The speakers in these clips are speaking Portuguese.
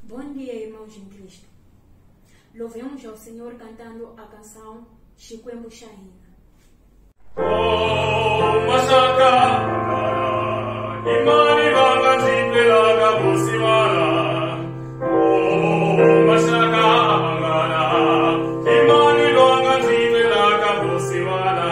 Bom dia, irmãos em Cristo. Louvemos ao Senhor cantando a canção Chikwembu Shaina. Imani vanga zipelaga busimana. Mashaka angana. Imani vanga zipelaga busimana.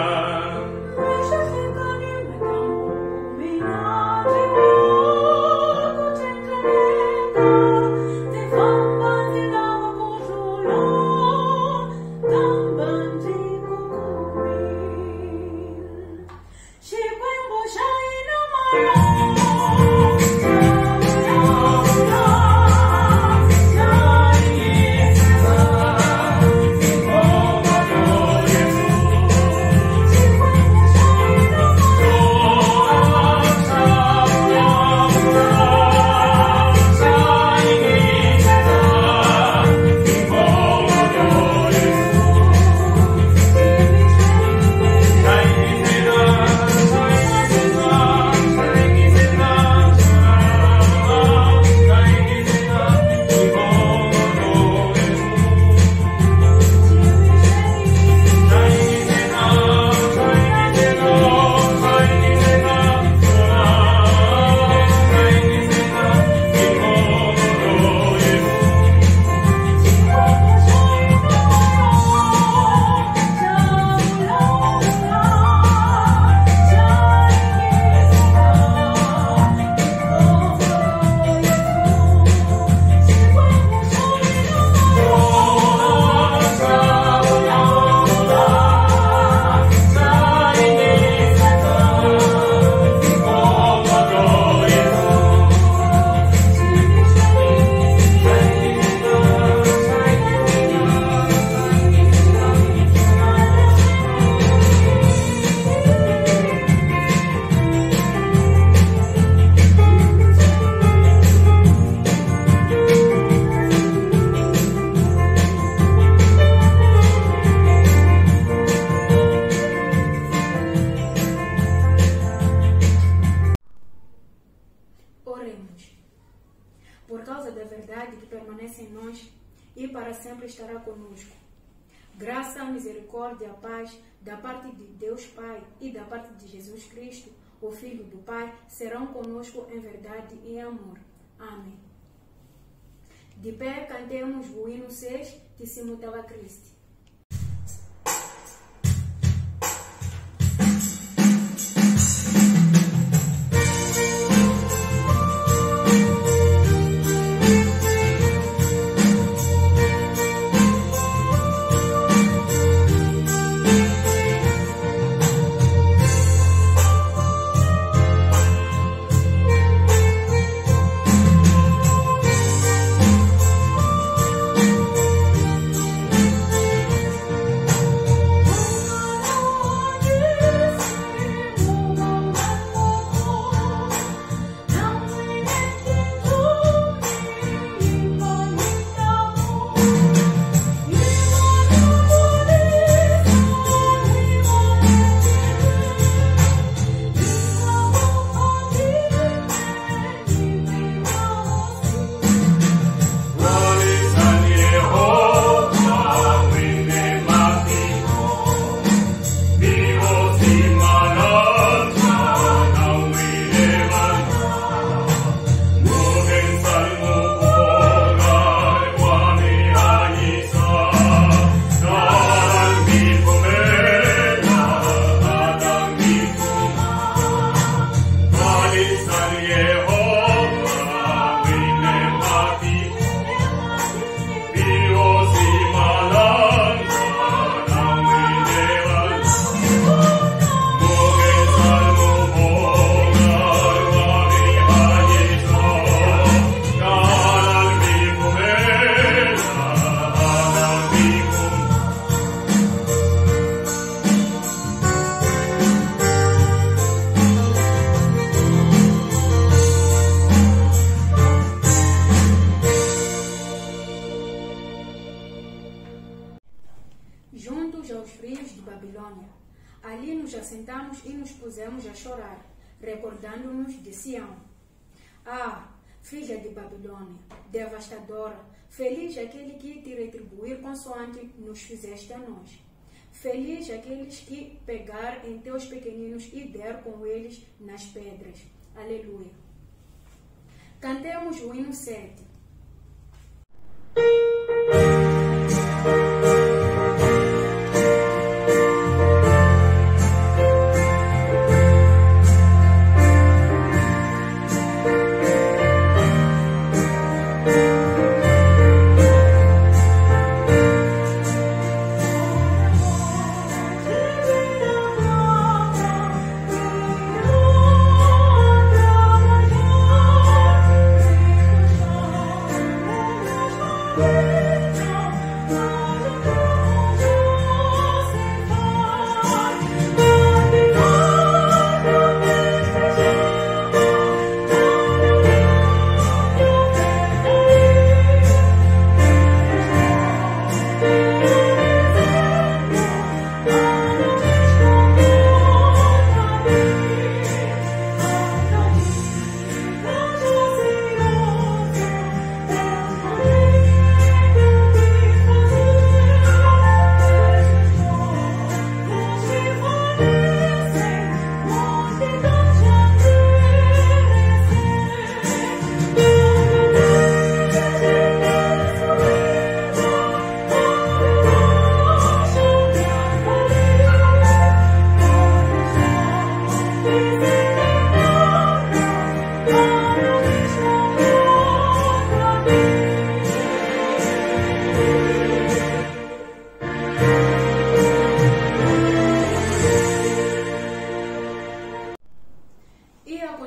Oremos. Por causa da verdade que permanece em nós e para sempre estará conosco. Graça, misericórdia, paz, da parte de Deus Pai e da parte de Jesus Cristo, o Filho do Pai, serão conosco em verdade e amor. Amém. De pé, cantemos o hino 6, Tissimutava Cristo. Juntos aos rios de Babilônia, ali nos assentamos e nos pusemos a chorar, recordando-nos de Sião. Ah, filha de Babilônia, devastadora, feliz aquele que te retribuir consoante nos fizeste a nós. Feliz aqueles que pegar em teus pequeninos e der com eles nas pedras. Aleluia. Cantemos o hino 7.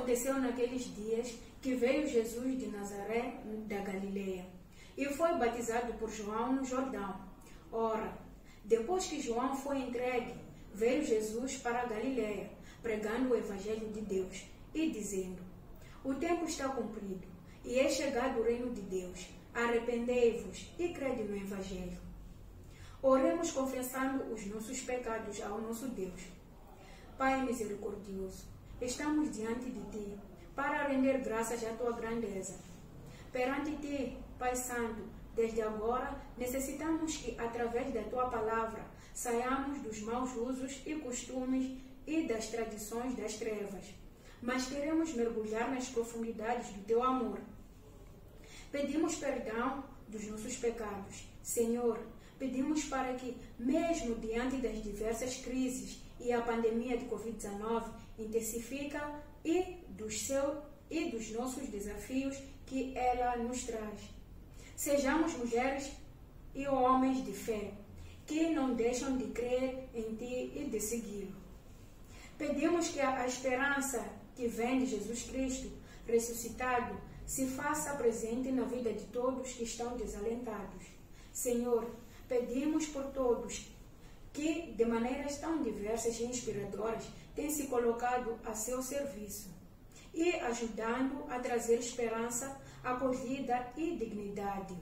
Aconteceu naqueles dias que veio Jesus de Nazaré da Galileia e foi batizado por João no Jordão. Ora, depois que João foi entregue, veio Jesus para a Galileia, pregando o Evangelho de Deus e dizendo: o tempo está cumprido e é chegado o reino de Deus. Arrependei-vos e crede no Evangelho. Oremos confessando os nossos pecados ao nosso Deus. Pai misericordioso, estamos diante de Ti para render graças à Tua grandeza. Perante Ti, Pai Santo, desde agora necessitamos que, através da Tua palavra, saiamos dos maus usos e costumes e das tradições das trevas, mas queremos mergulhar nas profundidades do Teu amor. Pedimos perdão dos nossos pecados. Senhor, pedimos para que, mesmo diante das diversas crises e a pandemia de Covid-19 intensifica e dos nossos desafios que ela nos traz, sejamos mulheres e homens de fé, que não deixam de crer em Ti e de segui-lo. Pedimos que a esperança que vem de Jesus Cristo ressuscitado se faça presente na vida de todos que estão desalentados. Senhor, pedimos por todos que, de maneiras tão diversas e inspiradoras, têm se colocado a seu serviço e ajudando a trazer esperança, acolhida e dignidade.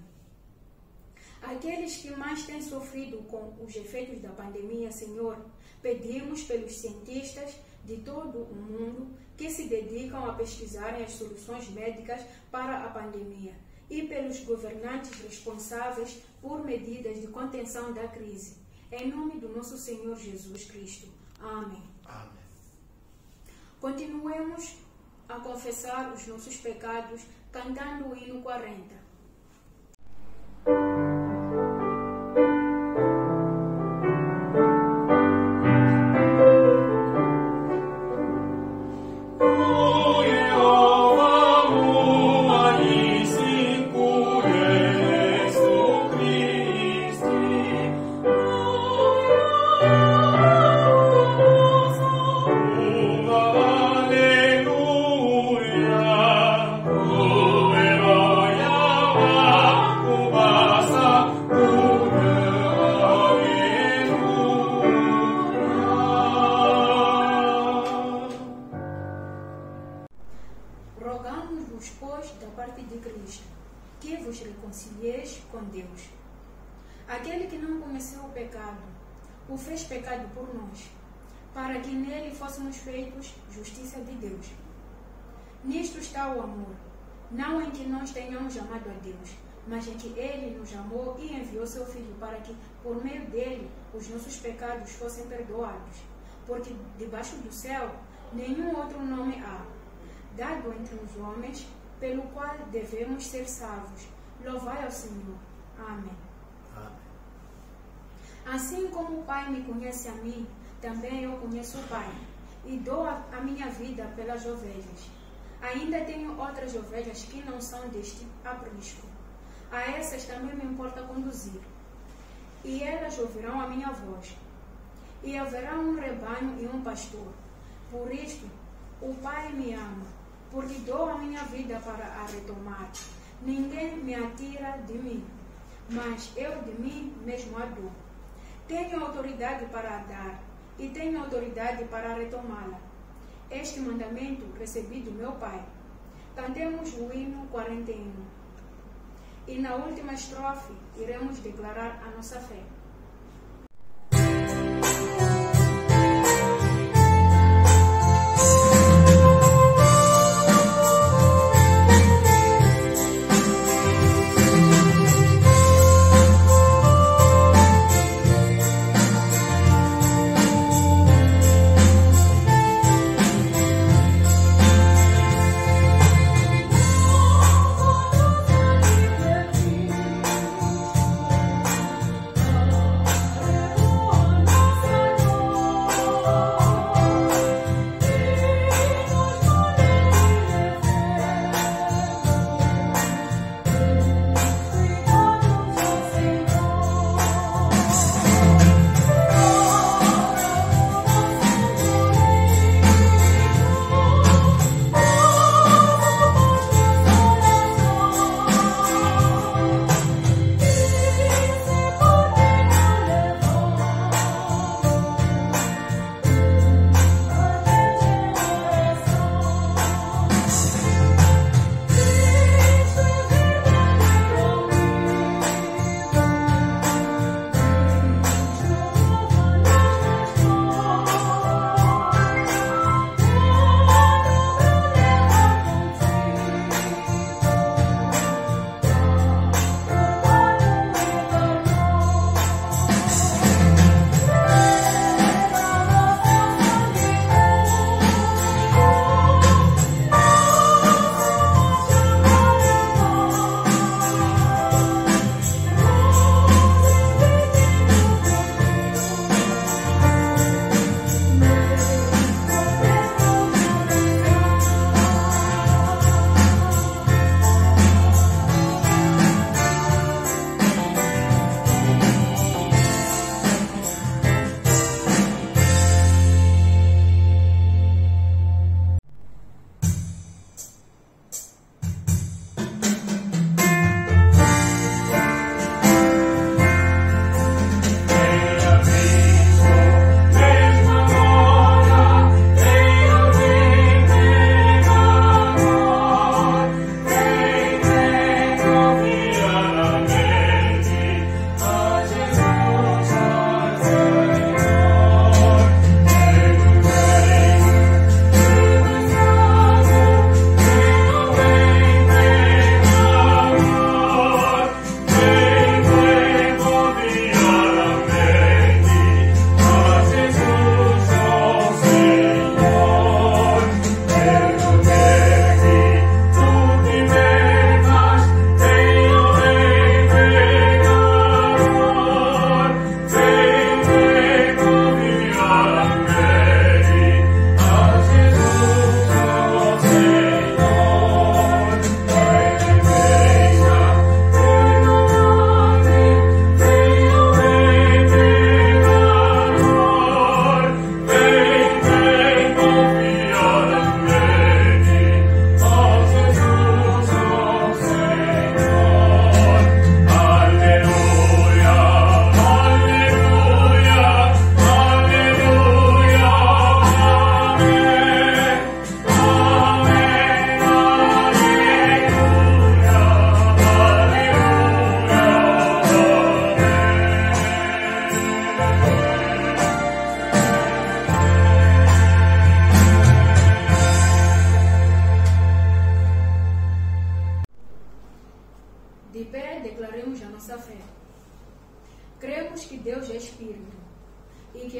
Aqueles que mais têm sofrido com os efeitos da pandemia, Senhor, pedimos pelos cientistas de todo o mundo que se dedicam a pesquisarem as soluções médicas para a pandemia e pelos governantes responsáveis por medidas de contenção da crise. Em nome do nosso Senhor Jesus Cristo. Amém. Amém. Continuemos a confessar os nossos pecados cantando o hino 40. Rogamos-vos, pois, da parte de Cristo, que vos reconcilieis com Deus. Aquele que não conheceu o pecado, o fez pecado por nós, para que nele fôssemos feitos justiça de Deus. Nisto está o amor, não em que nós tenhamos amado a Deus, mas em que Ele nos amou e enviou seu Filho para que, por meio dele, os nossos pecados fossem perdoados. Porque debaixo do céu, nenhum outro nome há, dado entre os homens, pelo qual devemos ser salvos. Louvai ao Senhor. Amém. Amém. Assim como o Pai me conhece a mim, também eu conheço o Pai, e dou a minha vida pelas ovelhas. Ainda tenho outras ovelhas que não são deste aprisco. A essas também me importa conduzir. E elas ouvirão a minha voz. E haverá um rebanho e um pastor. Por isto, o Pai me ama, porque dou a minha vida para a retomar. Ninguém me atira de mim, mas eu de mim mesmo a dou. Tenho autoridade para a dar, e tenho autoridade para retomá-la. Este mandamento recebi do meu Pai. Cantemos o hino 41. E na última estrofe iremos declarar a nossa fé.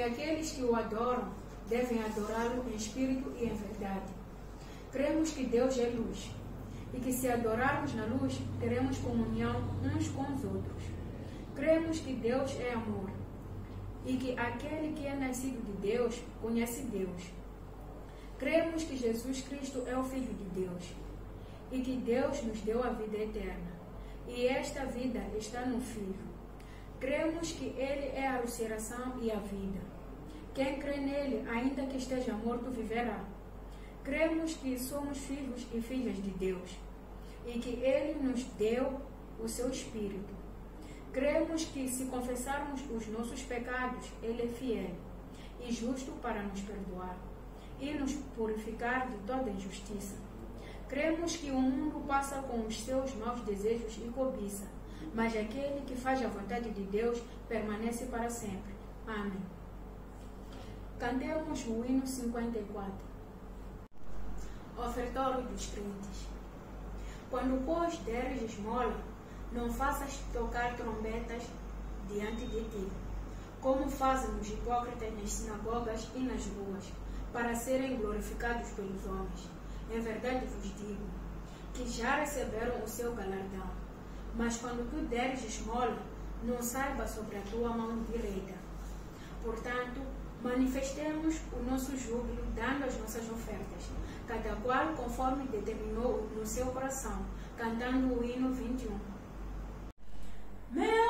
aqueles que o adoram devem adorá-lo em espírito e em verdade. Cremos que Deus é luz e que se adorarmos na luz, teremos comunhão uns com os outros. Cremos que Deus é amor e que aquele que é nascido de Deus conhece Deus. Cremos que Jesus Cristo é o Filho de Deus e que Deus nos deu a vida eterna, e esta vida está no Filho. Cremos que Ele é a ressurreição e a vida. Quem crê nele, ainda que esteja morto, viverá. Cremos que somos filhos e filhas de Deus e que Ele nos deu o seu Espírito. Cremos que, se confessarmos os nossos pecados, Ele é fiel e justo para nos perdoar e nos purificar de toda injustiça. Cremos que o mundo passa com os seus maus desejos e cobiça, mas aquele que faz a vontade de Deus permanece para sempre. Amém. Cantemos o hino 54. Ofertório dos crentes. Quando, pois, deres esmola, não faças tocar trombetas diante de ti, como fazem os hipócritas nas sinagogas e nas ruas, para serem glorificados pelos homens. Em verdade vos digo, que já receberam o seu galardão. Mas quando tu deres esmola, não saiba sobre a tua mão direita. Portanto, manifestemos o nosso júbilo dando as nossas ofertas, cada qual conforme determinou no seu coração, cantando o hino 21. Meu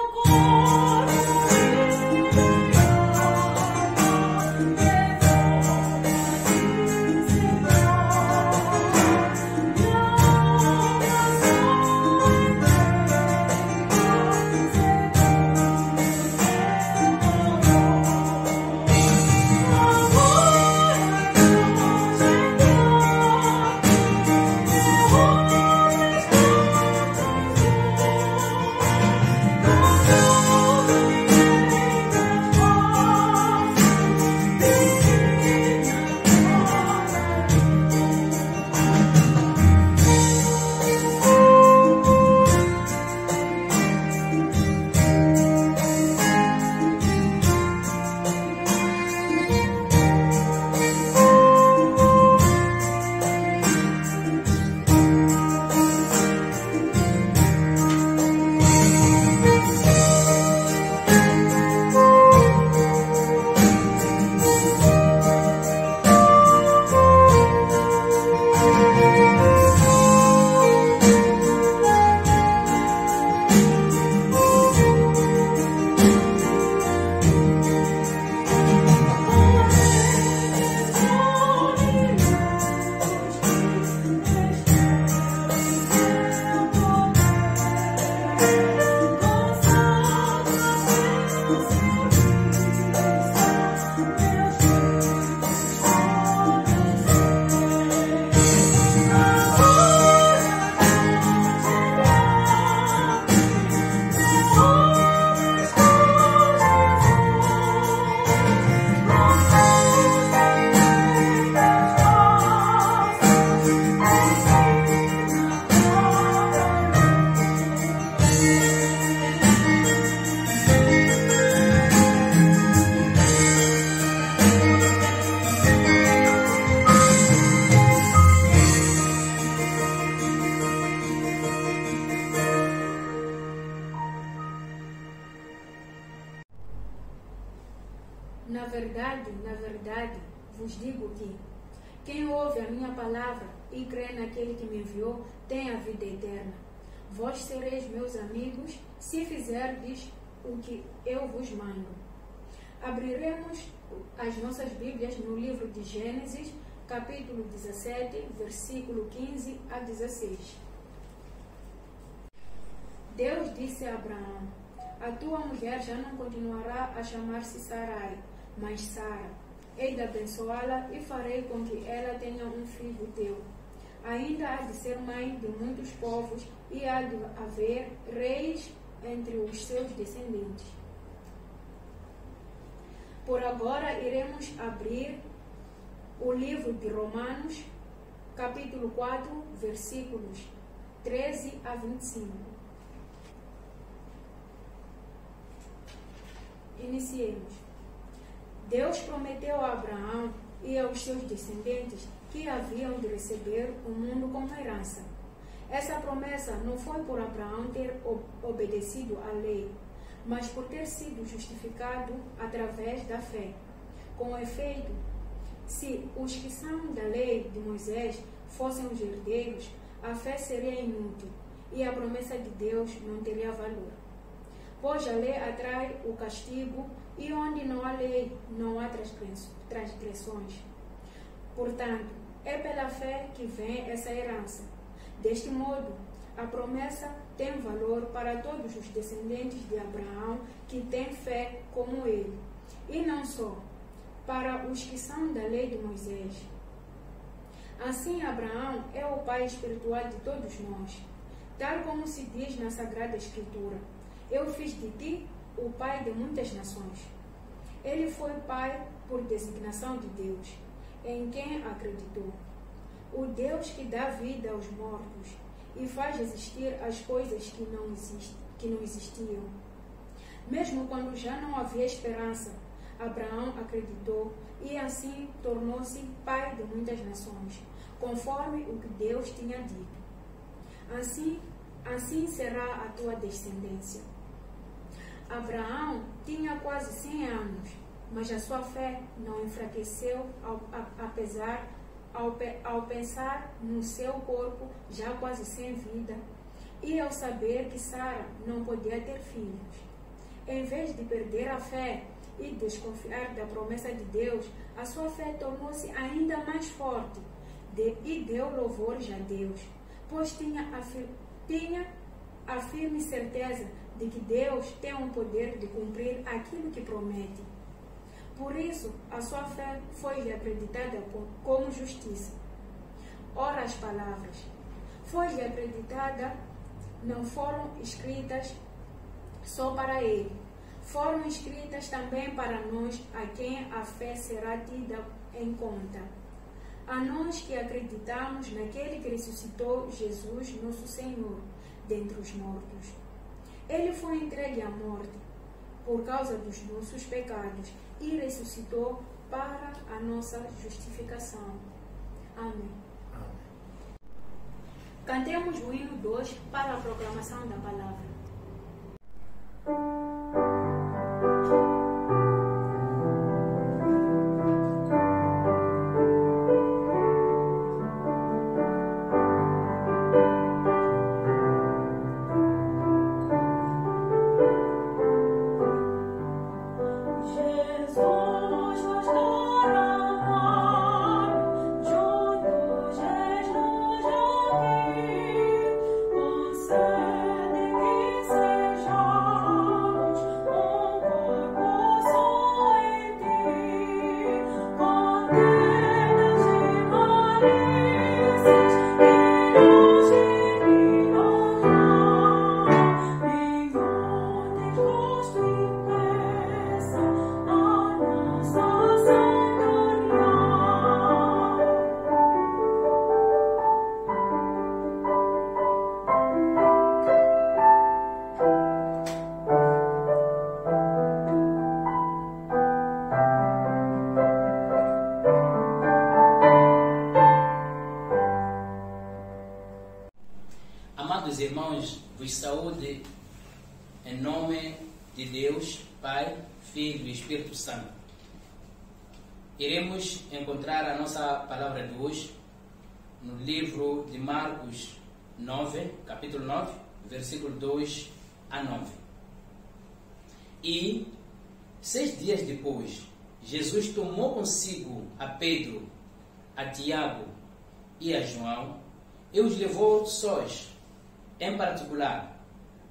Na verdade, vos digo que quem ouve a minha palavra e crê naquele que me enviou tem a vida eterna. Vós sereis meus amigos se fizerdes o que eu vos mando. Abriremos as nossas Bíblias no livro de Gênesis, capítulo 17, versículo 15 a 16. Deus disse a Abraão: a tua mulher já não continuará a chamar-se Sarai, mas Sara. Hei de abençoá-la e farei com que ela tenha um filho teu. Ainda há de ser mãe de muitos povos e há de haver reis entre os seus descendentes. Por agora iremos abrir o livro de Romanos, capítulo 4, versículos 13 a 25. Iniciemos. Deus prometeu a Abraão e aos seus descendentes que haviam de receber o mundo como herança. Essa promessa não foi por Abraão ter obedecido à lei, mas por ter sido justificado através da fé. Com efeito, se os que são da lei de Moisés fossem os herdeiros, a fé seria inútil e a promessa de Deus não teria valor. Pois a lei atrai o castigo e onde não há lei, não há transgressões. Portanto, é pela fé que vem essa herança. Deste modo, a promessa tem valor para todos os descendentes de Abraão que têm fé como ele, e não só para os que são da lei de Moisés. Assim, Abraão é o pai espiritual de todos nós, tal como se diz na Sagrada Escritura: eu fiz de ti o pai de muitas nações. Ele foi pai por designação de Deus, em quem acreditou. O Deus que dá vida aos mortos e faz existir as coisas que não existiam. Mesmo quando já não havia esperança, Abraão acreditou e assim tornou-se pai de muitas nações, conforme o que Deus tinha dito. Assim será a tua descendência. Abraão tinha quase 100 anos, mas a sua fé não enfraqueceu ao pensar no seu corpo já quase sem vida e ao saber que Sara não podia ter filhos. Em vez de perder a fé e desconfiar da promessa de Deus, a sua fé tornou-se ainda mais forte e deu louvores a Deus, pois tinha a firme certeza de que Deus tem o poder de cumprir aquilo que promete. Por isso, a sua fé foi acreditada como justiça. Ora, as palavras foi acreditada não foram escritas só para ele, foram escritas também para nós, a quem a fé será tida em conta. A nós que acreditamos naquele que ressuscitou Jesus, nosso Senhor, dentre os mortos. Ele foi entregue à morte por causa dos nossos pecados e ressuscitou para a nossa justificação. Amém. Cantemos o hino 2 para a proclamação da palavra. Amados irmãos, vos saúde em nome de Deus, Pai, Filho e Espírito Santo. Iremos encontrar a nossa palavra de hoje no livro de Marcos 9, capítulo 9, versículo 2 a 9. E 6 dias depois, Jesus tomou consigo a Pedro, a Tiago e a João e os levou sós, em particular,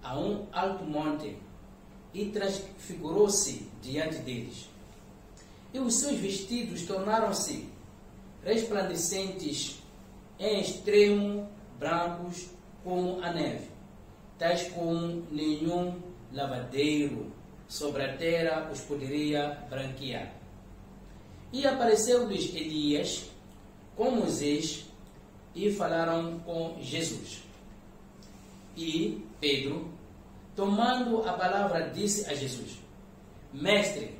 a um alto monte, e transfigurou-se diante deles. E os seus vestidos tornaram-se resplandecentes, em extremo brancos como a neve, tais como nenhum lavadeiro sobre a terra os poderia branquear. E apareceu-lhes Elias com Moisés e falaram com Jesus. E Pedro, tomando a palavra, disse a Jesus: Mestre,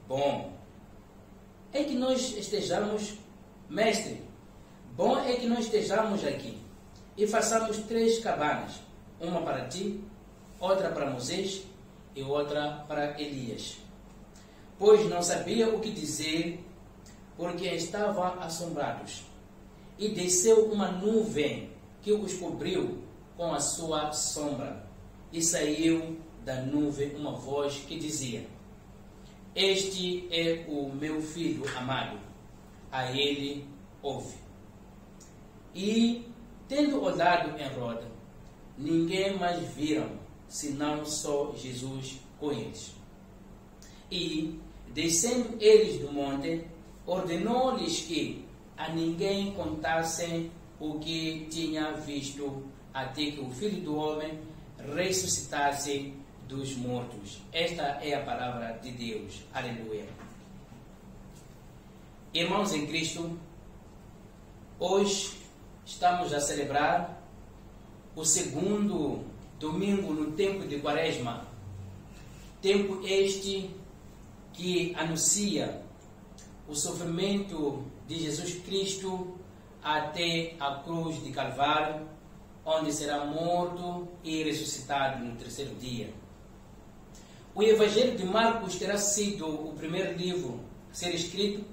bom, é que nós estejamos, mestre, bom é que nós estejamos aqui e façamos 3 cabanas, uma para ti, outra para Moisés e outra para Elias. Pois não sabia o que dizer, porque estavam assombrados. E desceu uma nuvem que os cobriu com a sua sombra. E saiu da nuvem uma voz que dizia: Este é o meu filho amado, a ele ouve. E, tendo olhado em roda, ninguém mais viram, senão só Jesus com eles. E, descendo eles do monte, ordenou-lhes que a ninguém contassem o que tinha visto, até que o Filho do Homem ressuscitasse dos mortos. Esta é a palavra de Deus. Aleluia. Irmãos em Cristo, hoje estamos a celebrar o segundo domingo no tempo de Quaresma. Tempo este que anuncia o sofrimento de Jesus Cristo até a cruz de Calvário, onde será morto e ressuscitado no 3º dia. O Evangelho de Marcos terá sido o primeiro livro a ser escrito,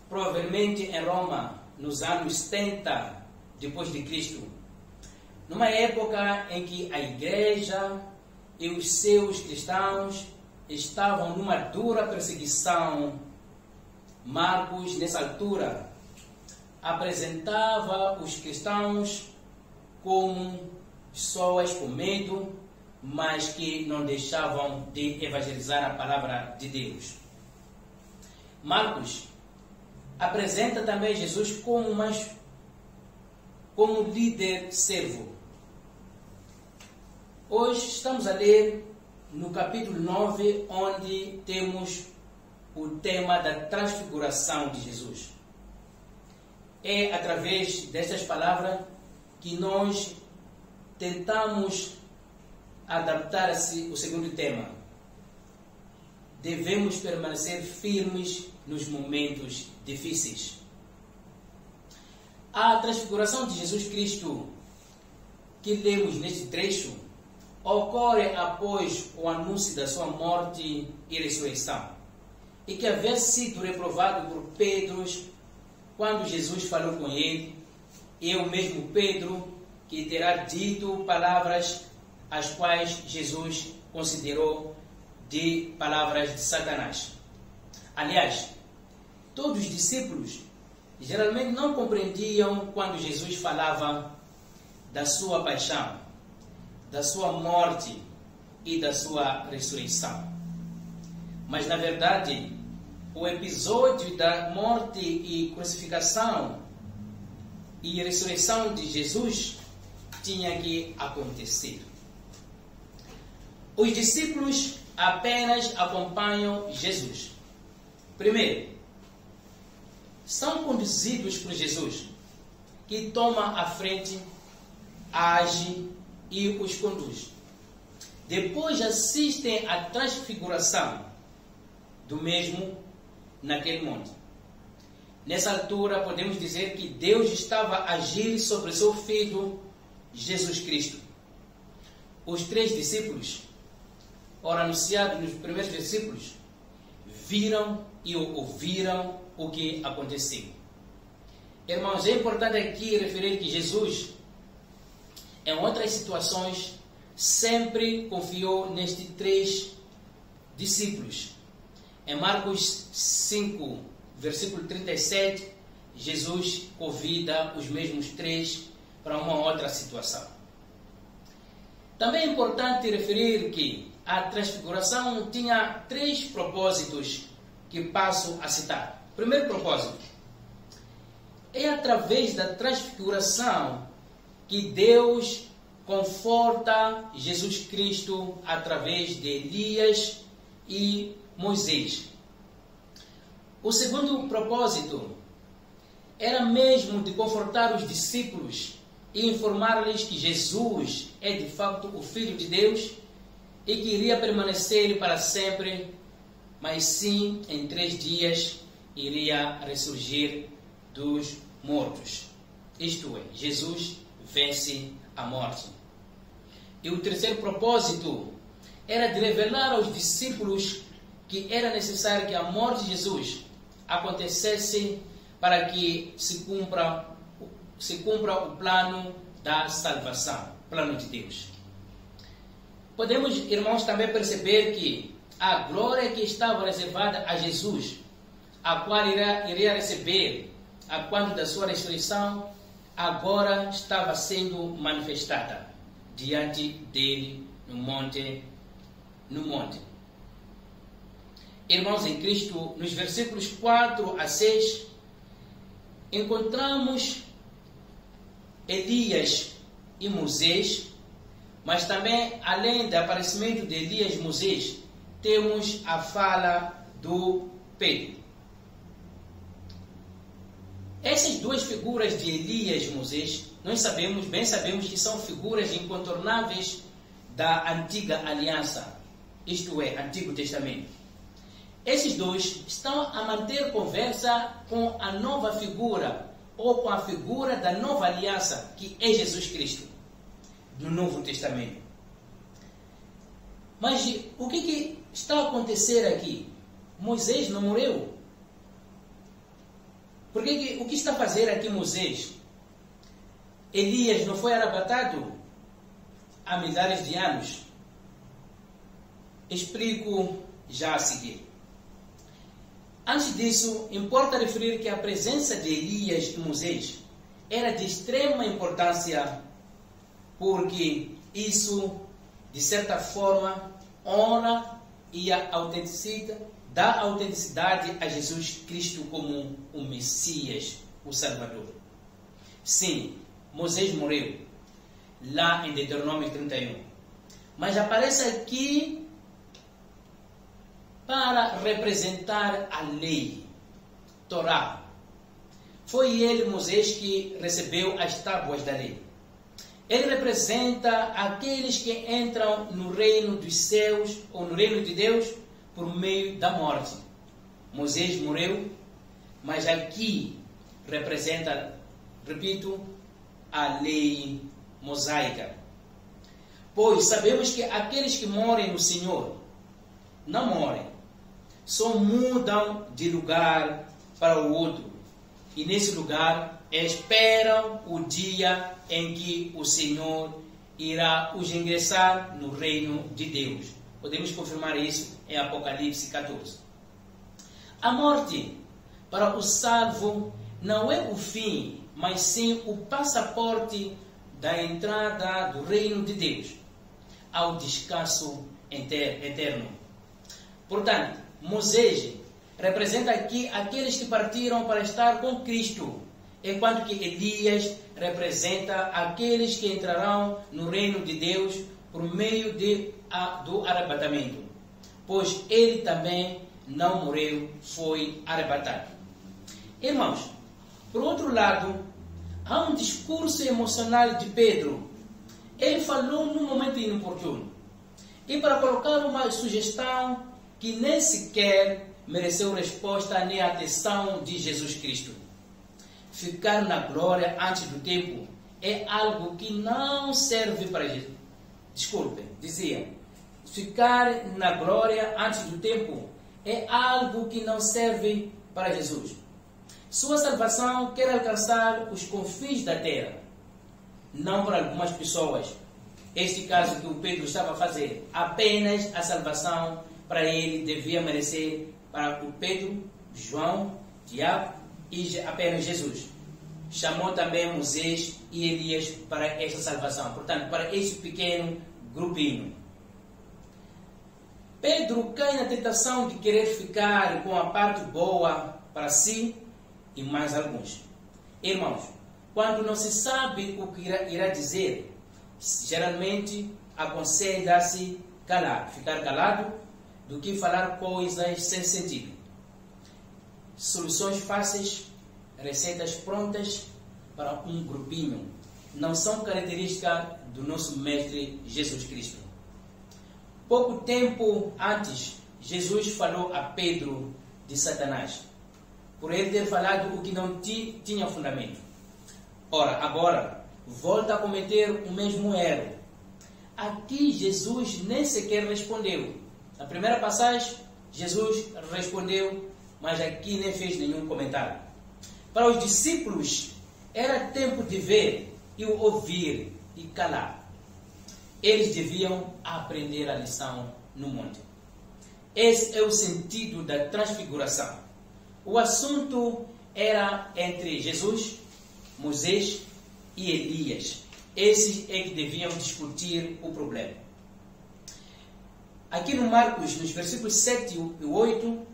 provavelmente em Roma, nos anos 70 depois de Cristo, numa época em que a igreja e os seus cristãos estavam numa dura perseguição. Marcos, nessa altura, apresentava os cristãos como pessoas com medo, mas que não deixavam de evangelizar a palavra de Deus. Marcos apresenta também Jesus como líder servo. Hoje estamos a ler no capítulo 9, onde temos o tema da transfiguração de Jesus. É através destas palavras que nós tentamos adaptar o segundo tema. Devemos permanecer firmes nos momentos difíceis. A transfiguração de Jesus Cristo, que lemos neste trecho, ocorre após o anúncio da sua morte e ressurreição, e que havia sido reprovado por Pedro quando Jesus falou com ele, e é o mesmo Pedro que terá dito palavras as quais Jesus considerou de palavras de Satanás. Aliás, todos os discípulos geralmente não compreendiam quando Jesus falava da sua paixão, da sua morte e da sua ressurreição. Mas, na verdade, o episódio da morte e crucificação e ressurreição de Jesus tinha que acontecer. Os discípulos apenas acompanham Jesus. Primeiro, são conduzidos por Jesus, que toma a frente, age e os conduz. Depois assistem à transfiguração do mesmo naquele monte. Nessa altura, podemos dizer que Deus estava a agir sobre seu Filho, Jesus Cristo. Os 3 discípulos, ora anunciado nos primeiros versículos, viram e ouviram o que aconteceu. Irmãos, é importante aqui referir que Jesus, em outras situações, sempre confiou nestes 3 discípulos. Em Marcos 5, versículo 37, Jesus convida os mesmos 3 para uma outra situação. Também é importante referir que a transfiguração tinha 3 propósitos que passo a citar. Primeiro propósito: é através da transfiguração que Deus conforta Jesus Cristo através de Elias e Moisés. O segundo propósito era mesmo de confortar os discípulos e informar-lhes que Jesus é de fato o Filho de Deus e que iria permanecer para sempre, mas sim em 3 dias iria ressurgir dos mortos. Isto é, Jesus vence a morte. E o terceiro propósito era de revelar aos discípulos que era necessário que a morte de Jesus acontecesse para que se cumpra o plano da salvação, o plano de Deus. Podemos, irmãos, também perceber que a glória que estava reservada a Jesus, a qual iria receber a quando da sua ressurreição, agora estava sendo manifestada diante dele no monte. Irmãos em Cristo, nos versículos 4 a 6, encontramos Elias e Moisés, mas também, além do aparecimento de Elias e Moisés, temos a fala do Pedro. Essas duas figuras de Elias e Moisés, nós bem sabemos que são figuras incontornáveis da antiga aliança, isto é, Antigo Testamento. Esses dois estão a manter conversa com a nova figura, ou com a figura da nova aliança, que é Jesus Cristo, no Novo Testamento. Mas o que está a acontecer aqui? Moisés não morreu. O que está a fazer aqui Moisés? Elias não foi arrebatado há milhares de anos? Explico já a seguir. Antes disso, importa referir que a presença de Elias e Moisés era de extrema importância, porque isso, de certa forma, honra e dá autenticidade a Jesus Cristo como o Messias, o Salvador. Sim, Moisés morreu, lá em Deuteronômio 31. Mas aparece aqui para representar a lei, Torá. Foi ele, Moisés, que recebeu as tábuas da lei. Ele representa aqueles que entram no reino dos céus, ou no reino de Deus, por meio da morte. Moisés morreu, mas aqui representa, repito, a lei mosaica. Pois sabemos que aqueles que morrem no Senhor não morrem, só mudam de lugar para o outro, e nesse lugar esperam o dia em que o Senhor irá os ingressar no reino de Deus. Podemos confirmar isso em Apocalipse 14. A morte para o salvo não é o fim, mas sim o passaporte da entrada do reino de Deus ao descanso eterno. Portanto, Moisés representa aqui aqueles que partiram para estar com Cristo, enquanto que Elias representa aqueles que entrarão no reino de Deus por meio do arrebatamento, pois ele também não morreu, foi arrebatado. Irmãos, por outro lado, há um discurso emocional de Pedro. Ele falou num momento inoportuno, e para colocar uma sugestão que nem sequer mereceu resposta nem atenção de Jesus Cristo. Ficar na glória antes do tempo é algo que não serve para Jesus. Desculpe, dizia, ficar na glória antes do tempo é algo que não serve para Jesus. Sua salvação quer alcançar os confins da terra, não para algumas pessoas. Este caso que o Pedro estava a fazer, apenas a salvação para ele devia merecer para o Pedro, João, Tiago e apenas Jesus. Chamou também Moisés e Elias para esta salvação, portanto, para este pequeno grupinho. Pedro cai na tentação de querer ficar com a parte boa para si e mais alguns. Irmãos, quando não se sabe o que irá dizer, geralmente aconselha-se calar, ficar calado, do que falar coisas sem sentido. Soluções fáceis, receitas prontas para um grupinho, não são características do nosso Mestre Jesus Cristo. Pouco tempo antes, Jesus falou a Pedro de Satanás. por ele ter falado o que não tinha fundamento. Ora, agora, volta a cometer o mesmo erro. Aqui Jesus nem sequer respondeu. Na primeira passagem, Jesus respondeu, mas aqui nem fez nenhum comentário. Para os discípulos, era tempo de ver e ouvir e calar. Eles deviam aprender a lição no monte. Esse é o sentido da transfiguração. O assunto era entre Jesus, Moisés e Elias. Esses é que deviam discutir o problema. Aqui no Marcos, nos versículos 7 e 8,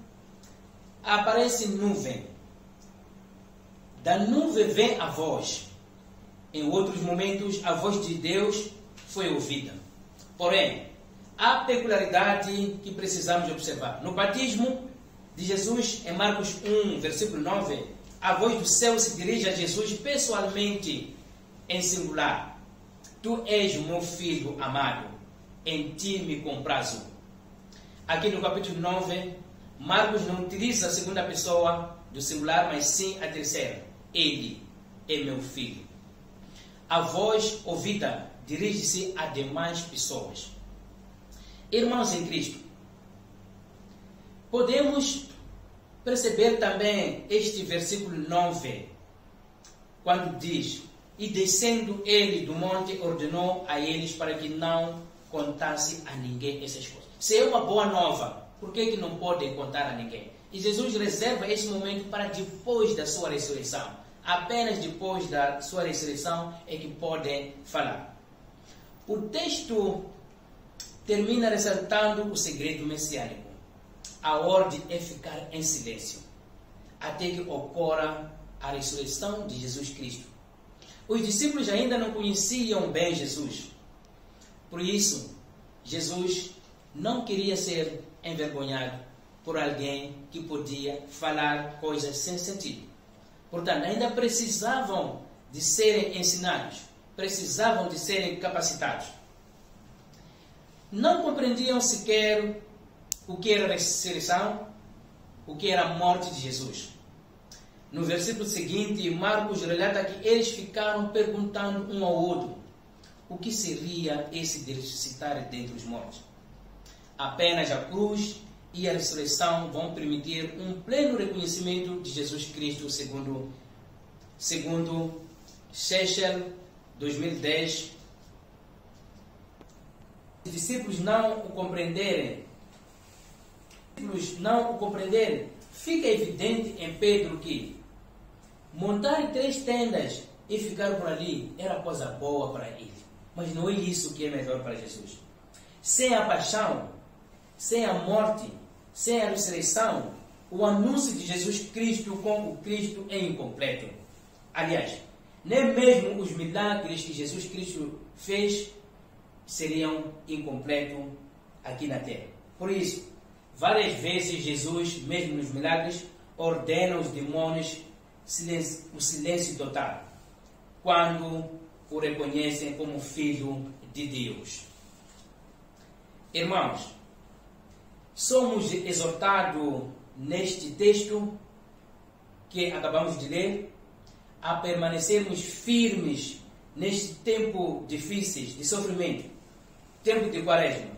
aparece nuvem. Da nuvem vem a voz. Em outros momentos, a voz de Deus foi ouvida. Porém, há peculiaridade que precisamos observar. No batismo de Jesus, em Marcos 1, versículo 9, a voz do céu se dirige a Jesus pessoalmente, em singular. Tu és o meu filho amado, em ti me comprazo. Aqui no capítulo 9, Marcos não utiliza a segunda pessoa do singular, mas sim a terceira. Ele é meu filho. A voz ouvida dirige-se a demais pessoas. Irmãos em Cristo, podemos perceber também este versículo 9, quando diz: e descendo ele do monte, ordenou a eles para que não contasse a ninguém essas coisas. Se é uma boa nova, por que não podem contar a ninguém? E Jesus reserva esse momento para depois da sua ressurreição. Apenas depois da sua ressurreição é que podem falar. O texto termina ressaltando o segredo messiânico. A ordem é ficar em silêncio, até que ocorra a ressurreição de Jesus Cristo. Os discípulos ainda não conheciam bem Jesus. Por isso, Jesus não queria ser envergonhado por alguém que podia falar coisas sem sentido. Portanto, ainda precisavam de serem ensinados, precisavam de serem capacitados. Não compreendiam sequer o que era a ressurreição, o que era a morte de Jesus. No versículo seguinte, Marcos relata que eles ficaram perguntando um ao outro: o que seria esse de ressuscitar dentre os mortos? Apenas a cruz e a ressurreição vão permitir um pleno reconhecimento de Jesus Cristo, segundo Shechel 2010. Os discípulos não o compreenderem, fica evidente em Pedro que montar 3 tendas e ficar por ali era coisa boa para ele. Mas não é isso que é melhor para Jesus. Sem a paixão, sem a morte, sem a ressurreição, o anúncio de Jesus Cristo como Cristo é incompleto. Aliás, nem mesmo os milagres que Jesus Cristo fez seriam incompletos aqui na terra. Por isso, várias vezes Jesus, mesmo nos milagres, ordena aos demônios o silêncio total, quando o reconhecem como Filho de Deus. Irmãos, somos exortados neste texto que acabamos de ler a permanecermos firmes neste tempo difícil de sofrimento, tempo de quaresma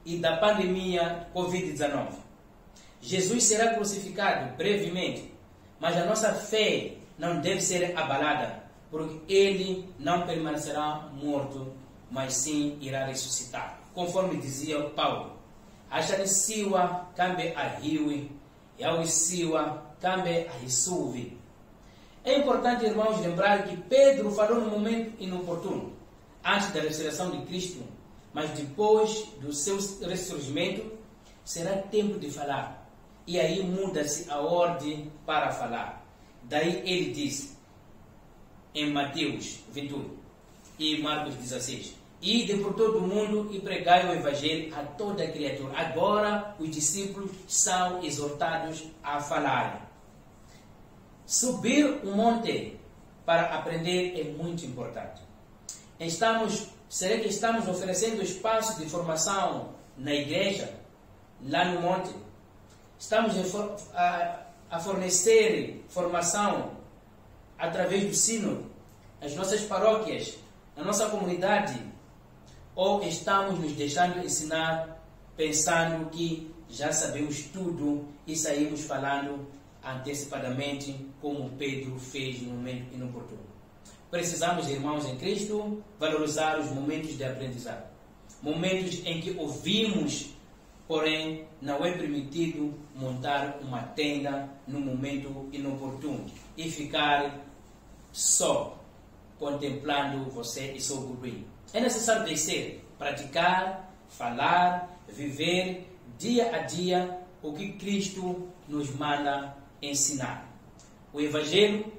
e da pandemia Covid-19. Jesus será crucificado brevemente, mas a nossa fé não deve ser abalada, porque ele não permanecerá morto, mas sim irá ressuscitar. Conforme dizia Paulo: acharisiwa kambe ahiwi, yawisiwa kambe ahisuvi. É importante, irmãos, lembrar que Pedro falou no momento inoportuno, antes da ressurreição de Cristo, mas depois do seu ressurgimento, será tempo de falar. E aí muda-se a ordem para falar. Daí ele diz, em Mateus 21 e Marcos 16, ide por todo o mundo e pregai o Evangelho a toda criatura. Agora os discípulos são exortados a falar. Subir o monte para aprender é muito importante. Será que estamos oferecendo espaço de formação na igreja, lá no monte? Estamos a fornecer formação através do sínodo, as nossas paróquias, a nossa comunidade, ou estamos nos deixando ensinar pensando que já sabemos tudo e saímos falando antecipadamente, como Pedro fez no momento inoportuno? Precisamos, irmãos em Cristo, valorizar os momentos de aprendizado. Momentos em que ouvimos, porém não é permitido montar uma tenda no momento inoportuno e ficar só contemplando você e seu burburinho. É necessário descer, praticar, falar, viver dia a dia o que Cristo nos manda ensinar. O Evangelho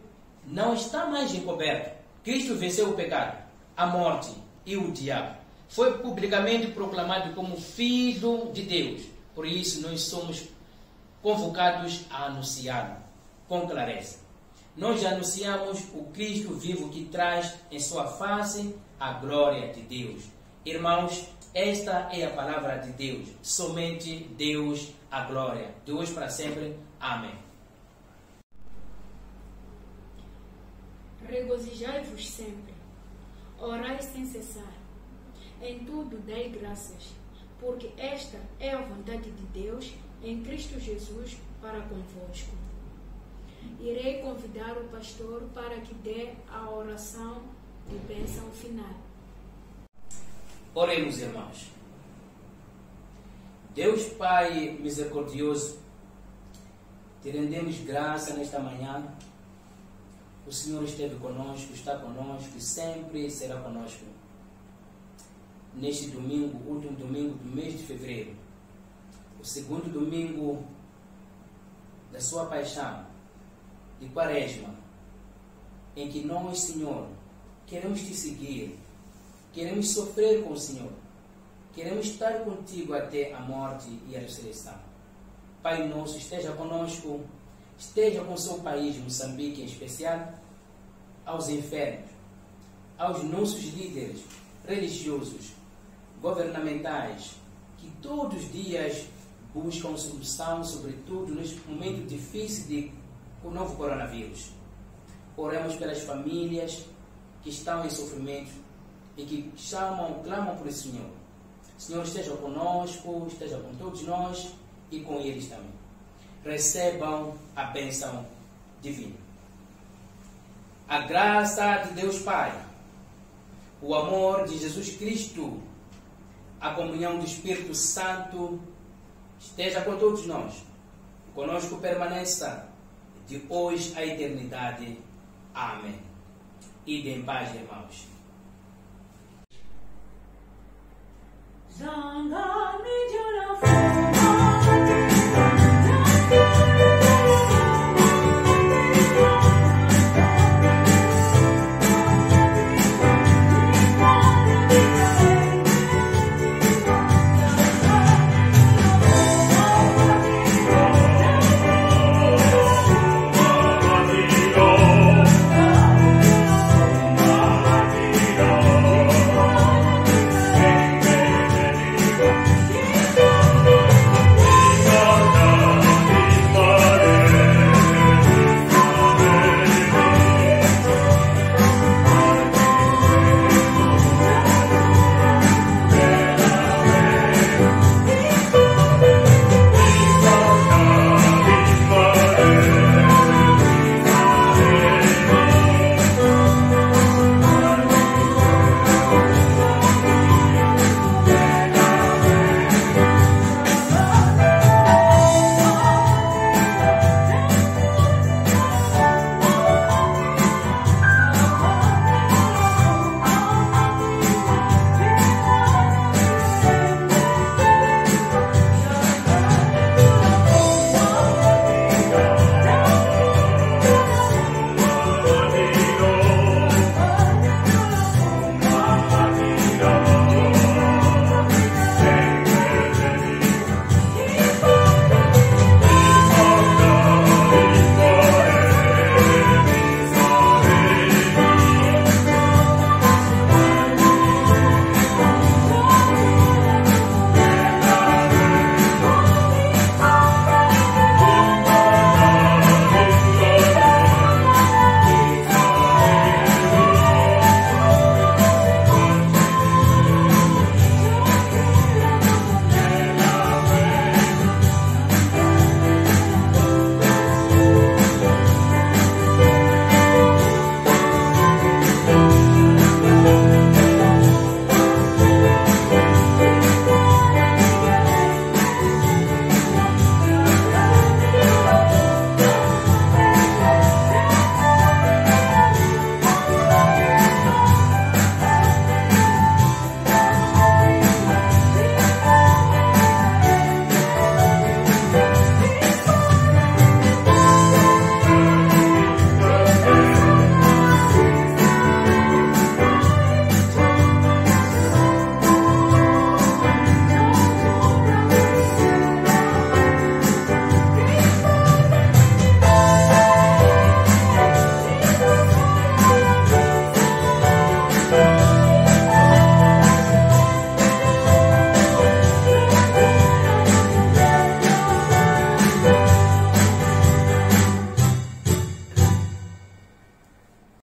não está mais encoberto. Cristo venceu o pecado, a morte e o diabo. Foi publicamente proclamado como Filho de Deus. Por isso, nós somos convocados a anunciá-lo com clareza. Nós anunciamos o Cristo vivo que traz em sua face a glória de Deus. Irmãos, esta é a palavra de Deus. Somente Deus a glória. De hoje para sempre. Amém. Regozijai-vos sempre, orai sem cessar, em tudo dai graças, porque esta é a vontade de Deus em Cristo Jesus para convosco. Irei convidar o pastor para que dê a oração de bênção final. Oremos, irmãos. Deus Pai misericordioso, te rendemos graça nesta manhã. O Senhor esteve conosco, está conosco e sempre será conosco. Neste domingo, último domingo do mês de fevereiro, o segundo domingo da sua paixão de Quaresma, em que nós, Senhor, queremos te seguir, queremos sofrer com o Senhor, queremos estar contigo até a morte e a ressurreição. Pai nosso, esteja conosco, esteja com o seu país, Moçambique em especial, aos enfermos, aos nossos líderes religiosos, governamentais, que todos os dias buscam solução, sobretudo neste momento difícil do novo coronavírus. Oramos pelas famílias que estão em sofrimento e que clamam por esse Senhor. Senhor, esteja conosco, esteja com todos nós e com eles também. Recebam a bênção divina. A graça de Deus Pai, o amor de Jesus Cristo, a comunhão do Espírito Santo esteja com todos nós. Conosco permaneça de hoje à eternidade. Amém. Ide em paz, irmãos. Zanga me